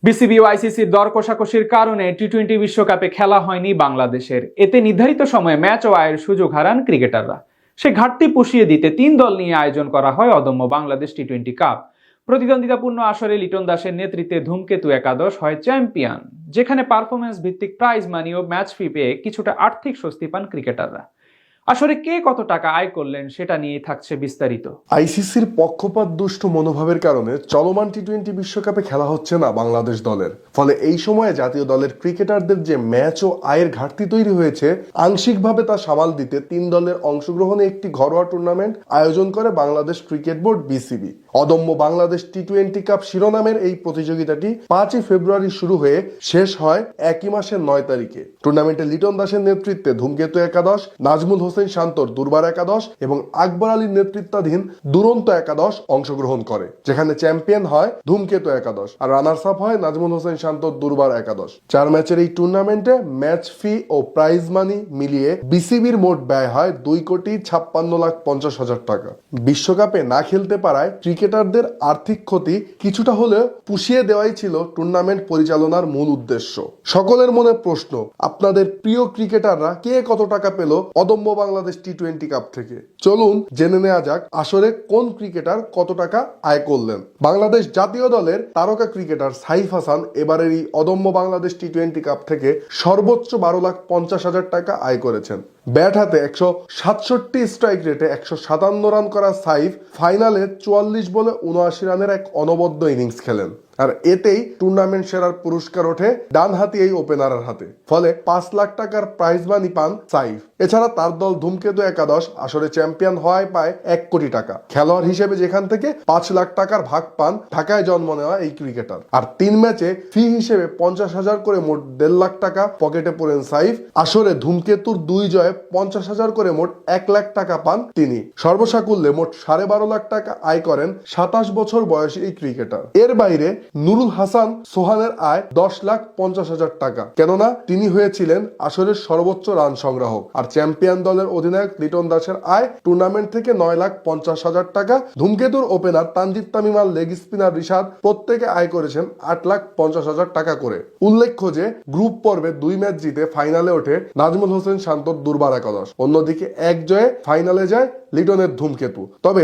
BCB ও আইসিসির দর কষাকষির কারণে টি-টোয়েন্টি বিশ্বকাপে খেলা হয়নি বাংলাদেশের। এতে নির্ধারিত সময়ে ম্যাচ ও আয়ের সুযোগ হারান ক্রিকেটাররা। সে ঘাটতি পুষিয়ে দিতে 3 দল নিয়ে আয়োজন করা হয় অদম্য বাংলাদেশ টি-টোয়েন্টি কাপ। প্রতিদ্বন্দ্বিতাপূর্ণ আসরে লিটন দাসের নেতৃত্বে ধূমকেতু একাদশ হয় চ্যাম্পিয়ন, যেখানে পারফরমেন্স ভিত্তিক প্রাইজ মানি ও ম্যাচ ফি পেয়ে কিছুটা আর্থিক স্বস্তি পান ক্রিকেটাররা। আসলে কে কত টাকা আয় করলেন সেটা নিয়েই থাকছে বিস্তারিত। আইসিসির পক্ষপাত দুষ্ট মনোভাবের কারণে চলমান টি-টোয়েন্টি বিশ্বকাপে খেলা হচ্ছে না বাংলাদেশ দলের। ফলে এই সময়ে জাতীয় দলের ক্রিকেটারদের যে ম্যাচ ও আয়ের ঘাটতি তৈরি হয়েছে, আংশিকভাবে তা সামাল দিতে 3 দলের অংশগ্রহণে একটি ঘরোয়া টুর্নামেন্ট আয়োজন করে বাংলাদেশ ক্রিকেট বোর্ড বিসিবি। অদম্য বাংলাদেশ টি-টোয়েন্টি কাপ শিরোনামের এই প্রতিযোগিতাটি 5 ফেব্রুয়ারি শুরু হয়ে শেষ হয় একই মাসের 9 তারিখে। টুর্নামেন্টে লিটন দাসের নেতৃত্বে ধূমকেতু একাদশ, নাজমুল হোসেন শান্তর দুর্বার একাদশ এবং আকবর আলীর নেতৃত্বাধীন দুরন্ত একাদশ অংশগ্রহণ করে, যেখানে চ্যাম্পিয়ন হয় ধূমকেতু একাদশ আর রানার্স আপ হয় নাজমুল হোসেন শান্তর দুর্বার একাদশ। 4 ম্যাচের এই টুর্নামেন্টে ম্যাচ ফি ও প্রাইজ মানি মিলিয়ে বিসিবির মোট ব্যয় হয় 2,56,50,000 টাকা। বিশ্বকাপে না খেলতে পারায় ক্রিকেটারদের আর্থিক ক্ষতি কিছুটা হলেও পুষিয়ে দেওয়াই ছিল টুর্নামেন্ট পরিচালনার মূল উদ্দেশ্য। সকলের মনে প্রশ্ন, আপনাদের প্রিয় ক্রিকেটাররা কে কত টাকা পেল অদম্য বাংলাদেশ টি-টোয়েন্টি কাপ থেকে? চলুন জেনে নেওয়া যাক আসলে কোন ক্রিকেটার কত টাকা আয় করলেন। বাংলাদেশ জাতীয় দলের তারকা ক্রিকেটার সাইফ হাসান এবারের এই অদম্য বাংলাদেশ টি-টোয়েন্টি কাপ থেকে সর্বোচ্চ 12,50,000 টাকা আয় করেছেন। ব্যাট হাতে 167 স্ট্রাইক রেটে 157 রান করা সাইফ ফাইনালে 44 বলে 79 রানের এক অনবদ্য ইনিংস খেলেন। আর এতেই টুর্নামেন্ট সেরার পুরস্কার ওঠে ডানহাতি এই ওপেনারের হাতে। ফলে 5 লাখ টাকার প্রাইজ মানি পান সাইফ। এছাড়া তার দল ধূমকেতু একাদশ আসরে চ্যাম্পিয়ন হওয়ায় পায় 1 কোটি টাকা। খেলোয়াড় হিসেবে যেখান থেকে 5 লাখ টাকার ভাগ পান ঢাকায় জন্ম নেওয়া এই ক্রিকেটার। আর 3 ম্যাচে ফি হিসেবে 50,000 করে মোট 1.5 লাখ টাকা পকেটে পড়েন সাইফ। আসরে ধূমকেতুর 2 জয়ে 50,000 করে মোট 1 লাখ টাকা পান তিনি। সর্বসাকুল্যে মোট 12.5 লাখ টাকা আয় করেন 27 বছর বয়সী এই ক্রিকেটার। এর বাইরে নুরুল হাসান সোহানের আয় 10,50,000 টাকা, কেননা তিনি হয়েছিলেন আসরের সর্বোচ্চ রান সংগ্রাহক। আর চ্যাম্পিয়ন দলের অধিনায়ক লিটন দাসের আয় টুর্নামেন্ট থেকে 9,50,000 টাকা। ধূমকেতুর opener Tanzid Tamim, leg spinner Rishad প্রত্যেকে আয় করেছেন 8,50,000 টাকা করে। উল্লেখ্য যে গ্রুপ পর্বে 2 ম্যাচ জিতে ফাইনালে ওঠে নাজমুল হোসেন শান্তর দুর্বার একাদশ। অন্যদিকে 1 জয়ে ফাইনালে যায় লিটনের ধূমকেতু। তবে